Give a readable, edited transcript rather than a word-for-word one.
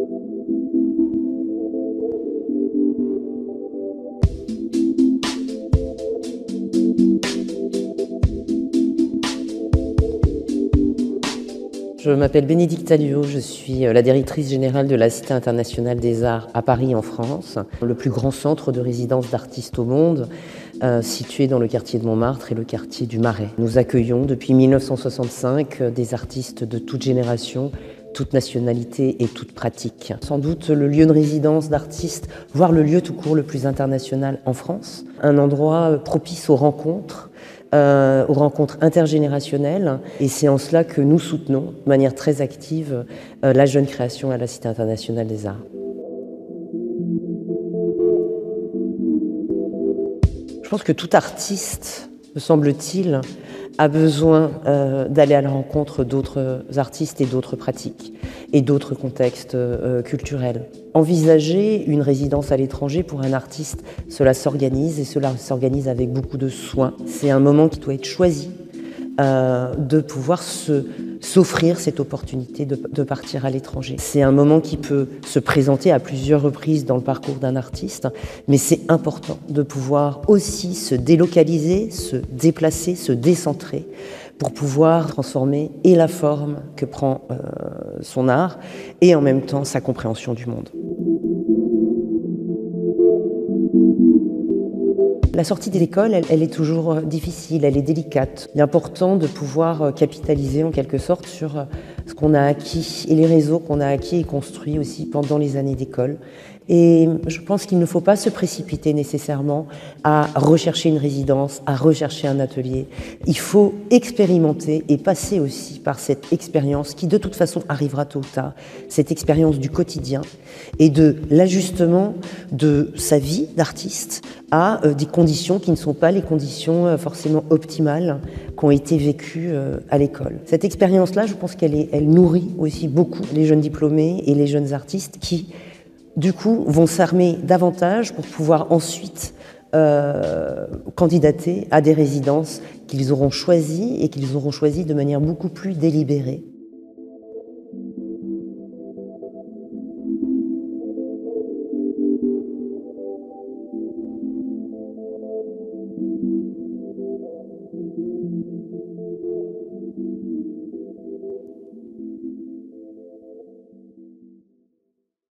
Je m'appelle Bénédicte Alliot, je suis la directrice générale de la Cité internationale des arts à Paris en France, le plus grand centre de résidence d'artistes au monde, situé dans le quartier de Montmartre et le quartier du Marais. Nous accueillons depuis 1965 des artistes de toute génération, toute nationalité et toute pratique. Sans doute le lieu de résidence d'artistes, voire le lieu tout court le plus international en France. Un endroit propice aux rencontres intergénérationnelles. Et c'est en cela que nous soutenons de manière très active la jeune création à la Cité internationale des arts. Je pense que tout artiste, me semble-t-il, a besoin d'aller à la rencontre d'autres artistes et d'autres pratiques et d'autres contextes culturels. Envisager une résidence à l'étranger pour un artiste, cela s'organise et cela s'organise avec beaucoup de soin. C'est un moment qui doit être choisi de pouvoir s'offrir cette opportunité de partir à l'étranger. C'est un moment qui peut se présenter à plusieurs reprises dans le parcours d'un artiste, mais c'est important de pouvoir aussi se délocaliser, se déplacer, se décentrer pour pouvoir transformer et la forme que prend son art et en même temps sa compréhension du monde. La sortie de l'école, elle est toujours difficile, elle est délicate. Il est important de pouvoir capitaliser en quelque sorte sur ce qu'on a acquis et les réseaux qu'on a acquis et construits aussi pendant les années d'école. Et je pense qu'il ne faut pas se précipiter nécessairement à rechercher une résidence, à rechercher un atelier. Il faut expérimenter et passer aussi par cette expérience qui de toute façon arrivera tôt ou tard, cette expérience du quotidien et de l'ajustement de sa vie d'artiste à des conditions qui ne sont pas les conditions forcément optimales qui ont été vécues à l'école. Cette expérience-là, je pense elle nourrit aussi beaucoup les jeunes diplômés et les jeunes artistes qui, du coup, vont s'armer davantage pour pouvoir ensuite candidater à des résidences qu'ils auront choisies et qu'ils auront choisies de manière beaucoup plus délibérée.